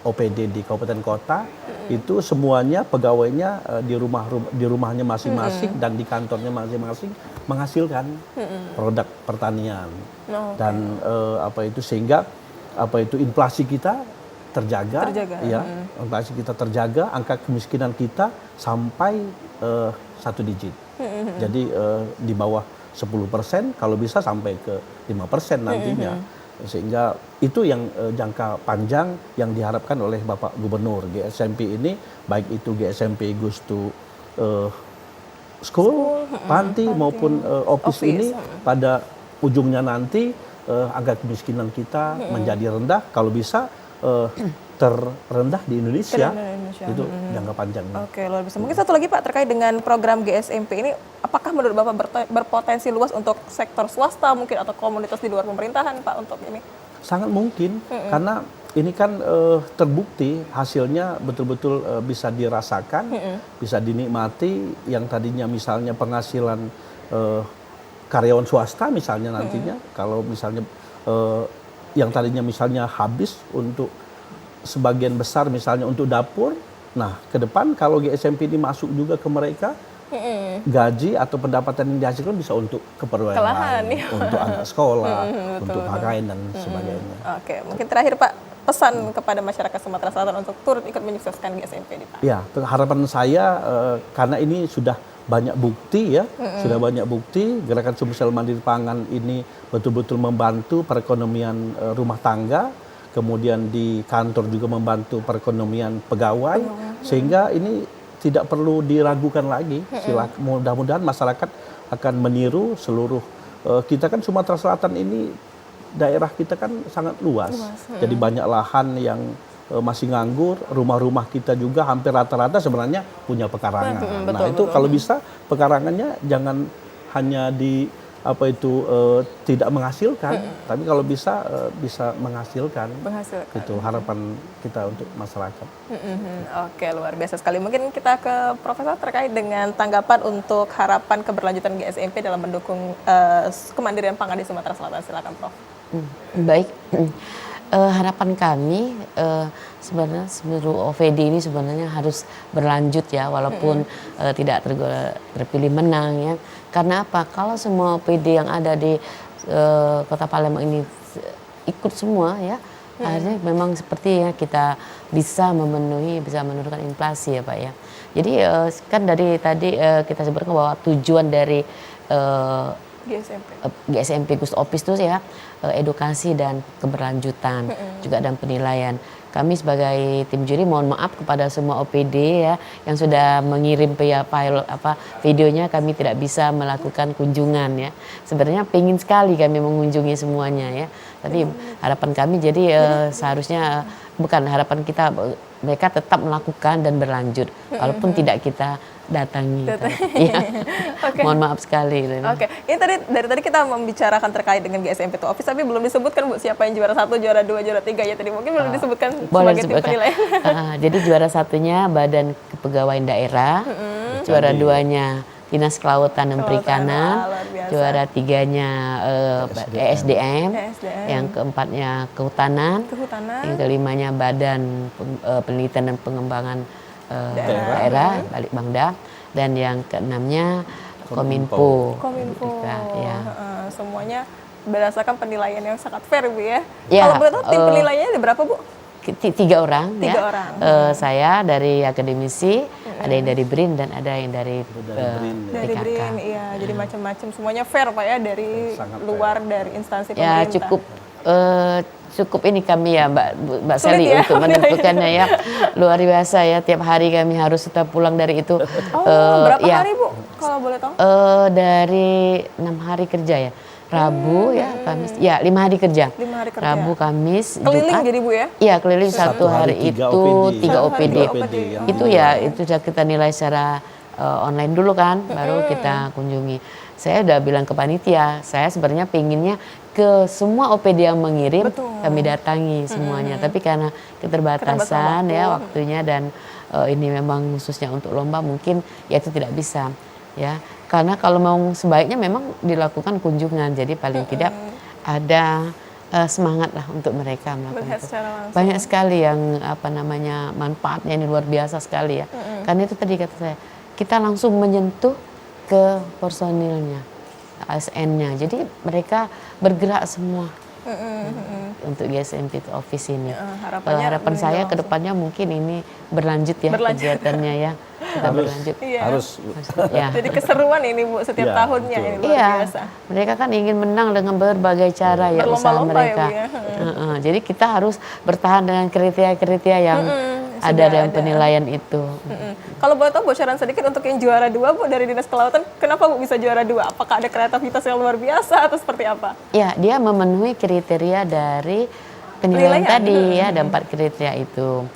OPD di kabupaten kota itu semuanya pegawainya di rumahnya masing-masing dan di kantornya masing-masing menghasilkan produk pertanian. Dan sehingga inflasi kita terjaga. Ya, inflasi kita terjaga, angka kemiskinan kita sampai 1 digit. Jadi di bawah 10%, kalau bisa sampai ke 5% nantinya. Sehingga itu yang jangka panjang yang diharapkan oleh Bapak Gubernur. GSMP ini, baik itu GSMP Goes to School, Panti maupun Office ini pada ujungnya nanti angka kemiskinan kita menjadi rendah, kalau bisa terendah di Indonesia. Itu jangka panjangnya. Oke, luar biasa. Mungkin satu lagi Pak, terkait dengan program GSMP ini, apakah menurut Bapak berpotensi luas untuk sektor swasta mungkin atau komunitas di luar pemerintahan Pak untuk ini? Sangat mungkin, karena ini kan terbukti hasilnya betul-betul bisa dirasakan, bisa dinikmati. Yang tadinya misalnya penghasilan karyawan swasta misalnya nantinya, kalau misalnya yang tadinya misalnya habis untuk sebagian besar misalnya untuk dapur, nah ke depan kalau GSMP ini masuk juga ke mereka, gaji atau pendapatan yang dihasilkan bisa untuk keperluan lain, untuk anak sekolah, untuk pakaian dan sebagainya. Oke, mungkin terakhir Pak, pesan kepada masyarakat Sumatera Selatan untuk turut ikut menyukseskan GSMP ini Pak. Ya, harapan saya karena ini sudah banyak bukti ya, sudah banyak bukti gerakan Sumsel Mandiri Pangan ini betul-betul membantu perekonomian rumah tangga, kemudian di kantor juga membantu perekonomian pegawai, sehingga ini tidak perlu diragukan lagi. Mudah-mudahan masyarakat akan meniru seluruh kita kan Sumatera Selatan ini daerah kita kan sangat luas. Jadi banyak lahan yang masih nganggur, rumah-rumah kita juga hampir rata-rata sebenarnya punya pekarangan. Itu kalau bisa pekarangannya jangan hanya tidak menghasilkan, tapi kalau bisa bisa menghasilkan. Itu harapan kita untuk masyarakat. Oke, luar biasa sekali. Mungkin kita ke Profesor terkait dengan tanggapan untuk harapan keberlanjutan GSMP dalam mendukung kemandirian pangan di Sumatera Selatan. Silakan Prof. Baik, harapan kami sebenarnya seluruh OVD ini sebenarnya harus berlanjut ya, walaupun tidak terpilih menang ya. Karena apa? Kalau semua OPD yang ada di Kota Palembang ini ikut semua ya, akhirnya memang seperti ya kita bisa menurunkan inflasi ya Pak ya. Jadi kan dari tadi kita sebutkan bahwa tujuan dari GSMP Goes Office itu ya edukasi dan keberlanjutan juga dan penilaian. Kami sebagai tim juri mohon maaf kepada semua OPD ya yang sudah mengirim videonya, kami tidak bisa melakukan kunjungan ya. Sebenarnya pengen sekali kami mengunjungi semuanya ya. Tapi harapan kami jadi seharusnya bukan harapan kita, mereka tetap melakukan dan berlanjut walaupun tidak kita datangi. Ya. Mohon maaf sekali. Oke, ini dari tadi kita membicarakan terkait dengan GSMP to Office, tapi belum disebutkan Bu siapa yang juara 1, juara 2, juara 3 ya tadi, mungkin belum disebutkan sebagai tim penilai. Jadi juara 1-nya Badan Kepegawaian Daerah, juara 2-nya Dinas Kelautan dan Perikanan, juara 3-nya ESDM, yang keempatnya Kehutanan, yang kelimanya Badan Penelitian dan Pengembangan daerah Balikbangda, dan yang keenamnya Kominfo. Ya. Semuanya berdasarkan penilaian yang sangat fair Bu ya. Kalau boleh tahu tim penilaiannya ada berapa Bu? 3 orang. Saya dari akademisi, ada yang dari BRIN dan ada yang dari BRIN. Iya, jadi macam-macam, semuanya fair Pak ya, dari luar, dari instansi pemerintah. Ya cukup ini kami ya Mbak Sally ya? untuk menentukannya ya. Luar biasa ya, tiap hari kami harus tetap pulang dari itu. Berapa hari Bu kalau boleh tahu? Dari 6 hari kerja ya. Rabu ya, Kamis. Ya, 5 hari kerja. 5 hari kerja. Rabu, Kamis, keliling Jumat. jadi Bu ya? Iya, keliling satu hari itu 3 OPD. Itu ya, itu kita nilai secara online dulu kan, baru kita kunjungi. Saya udah bilang ke panitia, saya sebenarnya pengennya ke semua OPD yang mengirim, kami datangi semuanya. Tapi karena keterbatasan ya waktunya dan ini memang khususnya untuk lomba mungkin ya itu tidak bisa ya. Karena kalau mau sebaiknya memang dilakukan kunjungan, jadi paling tidak ada semangat lah untuk mereka melakukan Melihat itu. secara langsung. Banyak sekali yang manfaatnya ini luar biasa sekali ya. Karena itu tadi kata saya, kita langsung menyentuh ke personilnya, ASN-nya. Jadi mereka bergerak semua untuk GSMP office ini. Harapan saya ke depannya mungkin ini berlanjut ya kegiatannya ya. Kita berlanjut. Harus. Ya. Jadi keseruan ini Bu setiap tahunnya ini luar biasa. Mereka kan ingin menang dengan berbagai cara ya usaha mereka. Ya, Bu, ya. Jadi kita harus bertahan dengan kriteria-kriteria yang ada dalam penilaian itu. Kalau boleh tahu bocoran sedikit untuk yang juara 2 Bu dari Dinas Kelautan, kenapa Bu bisa juara 2? Apakah ada kreativitas yang luar biasa atau seperti apa? Ya, dia memenuhi kriteria dari penilaian tadi ya, ada 4 kriteria itu.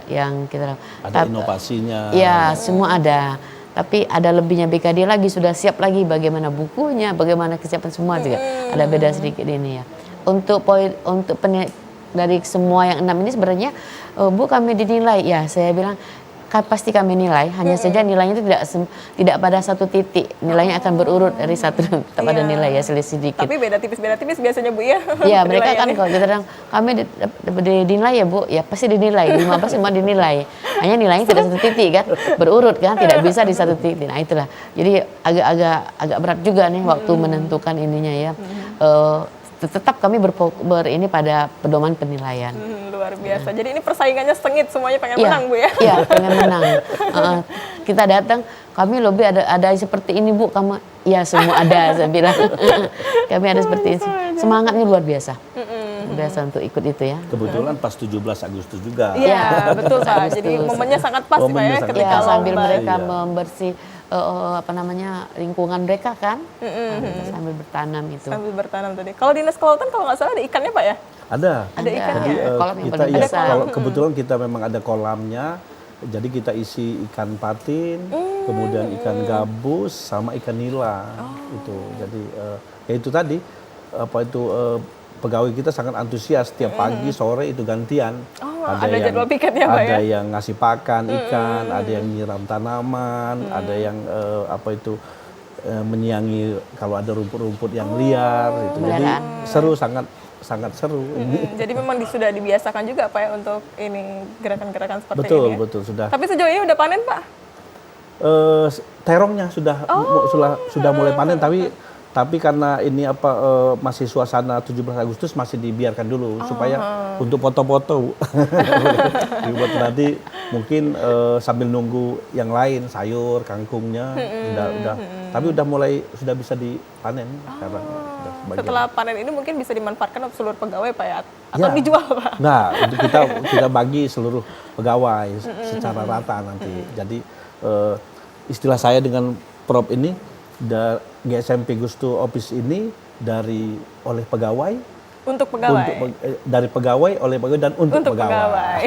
Yang kita ada inovasinya. Ya, semua ada. Tapi ada lebihnya BKD lagi, sudah siap lagi bagaimana bukunya, bagaimana kesiapan semua juga. Ada beda sedikit ini ya. Untuk dari semua yang 6 ini sebenarnya Bu kami dinilai ya, saya bilang pasti kami nilai, hanya saja nilainya itu tidak pada satu titik, nilainya akan berurut dari satu pada nilai ya, selisih sedikit. Tapi beda tipis biasanya Bu ya. Ya mereka kan kalau kita bilang kami dinilai ya Bu, ya pasti dinilai 15 semua dinilai, hanya nilainya tidak satu titik kan, berurut kan, tidak bisa di satu titik. Nah itulah, jadi agak berat juga nih waktu menentukan ininya ya. Tetap kami ini pada pedoman penilaian. Luar biasa. Jadi ini persaingannya sengit, semuanya pengen menang Bu ya? Iya, pengen menang. Kita datang, kami lebih ada seperti ini Bu, kamu ya semua ada, saya bilang. Kami ada seperti ini. Semangatnya luar biasa. Biasa untuk ikut itu ya. Kebetulan pas 17 Agustus juga. Iya, betul Pak. Jadi momennya sangat pas Pak ya ketika sambil mereka membersih lingkungan mereka kan, sambil bertanam itu. Sambil bertanam tadi. Kalau Dinas Kelautan kalau nggak salah ada ikannya Pak ya? Ada ikannya. Jadi, kolam yang kita besar. kalau kebetulan kita memang ada kolamnya. Jadi kita isi ikan patin, kemudian ikan gabus sama ikan nila itu. Jadi ya itu tadi pegawai kita sangat antusias tiap pagi sore itu gantian. Ada jadwal piket ya Pak ya? Ada yang ngasih pakan ikan, ada yang nyiram tanaman, ada yang menyiangi kalau ada rumput-rumput yang liar itu. Jadi seru, sangat seru. Jadi memang sudah dibiasakan juga Pak ya untuk ini gerakan-gerakan seperti ini. Ya? Betul sudah. Tapi sejauh ini udah panen Pak? Terongnya sudah mulai panen, tapi karena ini masih suasana 17 Agustus masih dibiarkan dulu supaya untuk foto-foto. Buat nanti mungkin sambil nunggu yang lain, sayur, kangkungnya tapi sudah bisa dipanen sekarang. Setelah panen ini mungkin bisa dimanfaatkan untuk seluruh pegawai Pak ya? Atau dijual Pak? Nah, itu kita bagi seluruh pegawai secara rata nanti. Jadi istilah saya dengan Prof ini, GSMP Gustu Office ini oleh pegawai, dari pegawai, oleh pegawai, dan untuk pegawai.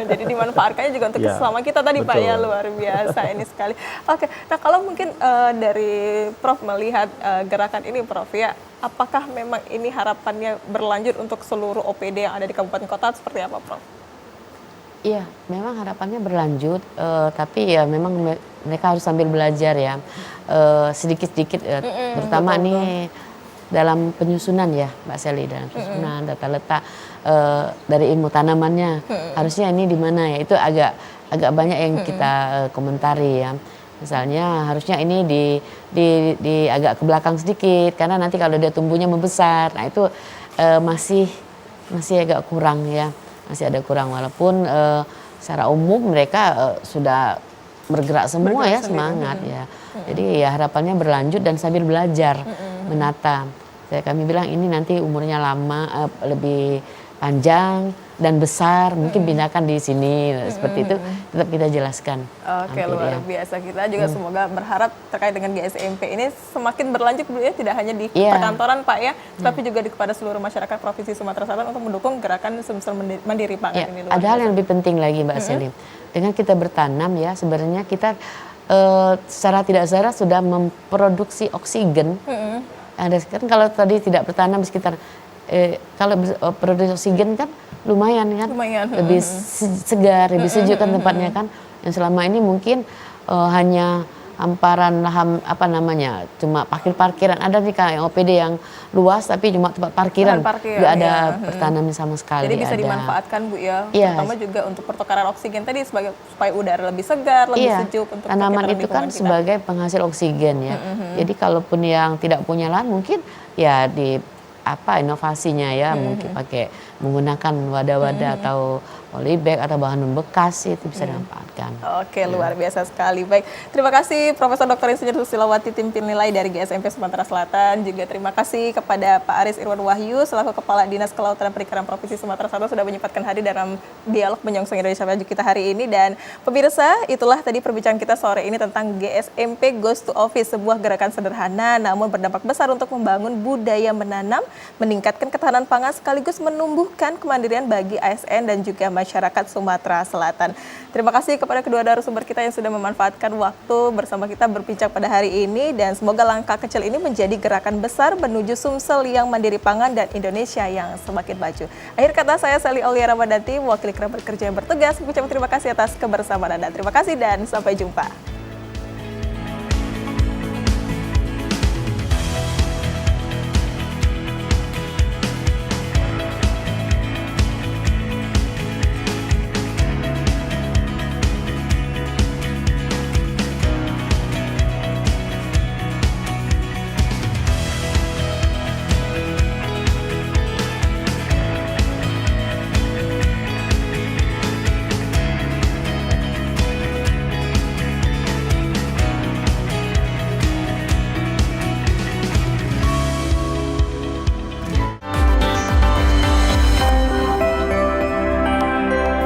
Jadi dimanfaatkannya juga untuk selama kita tadi. Betul. Pak ya, luar biasa ini sekali. Oke, nah kalau mungkin dari Prof melihat gerakan ini Prof ya, apakah memang ini harapannya berlanjut untuk seluruh OPD yang ada di kabupaten kota seperti apa Prof? Iya, memang harapannya berlanjut, tapi ya memang mereka harus sambil belajar ya, sedikit-sedikit, terutama ini dalam penyusunan ya Mbak Sally, dalam penyusunan data letak dari ilmu tanamannya, harusnya ini di mana ya, itu agak banyak yang kita komentari ya. Misalnya harusnya ini di agak ke belakang sedikit, karena nanti kalau dia tumbuhnya membesar, nah itu masih agak kurang ya. Masih ada kurang, walaupun secara umum mereka sudah bergerak semua ya, semangat ya. Jadi ya harapannya berlanjut dan sambil belajar menata. Kami bilang ini nanti umurnya lama, lebih panjang dan besar, mungkin pindahkan di sini, seperti itu tetap kita jelaskan. Oke, luar biasa. Kita juga semoga berharap terkait dengan GSMP ini semakin berlanjut ya, tidak hanya di perkantoran Pak ya, tapi juga kepada seluruh masyarakat Provinsi Sumatera Selatan untuk mendukung gerakan Sumsel Mandiri Pangan ini. Ada hal yang lebih penting lagi Mbak Sally. Dengan kita bertanam ya, sebenarnya kita secara tidak sadar sudah memproduksi oksigen. Ada kan kalau tadi tidak bertanam di sekitar kalau produksi oksigen kan lumayan kan, lebih segar, lebih sejuk kan tempatnya kan. Yang selama ini mungkin hanya hamparan lahan cuma parkiran. Ada nih Kak yang OPD yang luas tapi cuma tempat parkiran. Nggak ada pertanaman sama sekali. Jadi bisa dimanfaatkan Bu ya. Terutama juga untuk pertukaran oksigen tadi supaya udara lebih segar, lebih sejuk untuk tanaman itu kan sebagai penghasil oksigen ya. Jadi kalaupun yang tidak punya lahan mungkin ya di inovasinya ya mungkin pakai menggunakan wadah-wadah atau polybag atau bahan bekas itu bisa dimanfaatkan. Oke, luar biasa sekali. Baik, terima kasih Profesor Dr. Insinyur Susilawati Timpil Nilai dari GSMP Sumatera Selatan. Juga terima kasih kepada Pak Aris Irwan Wahyu selaku Kepala Dinas Kelautan dan Perikanan Provinsi Sumatera Selatan sudah menyempatkan hadir dalam dialog menyongsong Indonesia Maju kita hari ini. Dan pemirsa, itulah tadi perbincangan kita sore ini tentang GSMP Goes to Office, sebuah gerakan sederhana namun berdampak besar untuk membangun budaya menanam, meningkatkan ketahanan pangan sekaligus menumbuhkan kemandirian bagi ASN dan juga masyarakat Sumatera Selatan. Terima kasih kepada kedua narasumber kita yang sudah memanfaatkan waktu bersama kita berbincang pada hari ini dan semoga langkah kecil ini menjadi gerakan besar menuju Sumsel yang mandiri pangan dan Indonesia yang semakin maju. Akhir kata saya Sally Aulia Ramadanti, mewakili kerabat kerja yang bertugas, mengucapkan terima kasih atas kebersamaan Anda. Terima kasih dan sampai jumpa.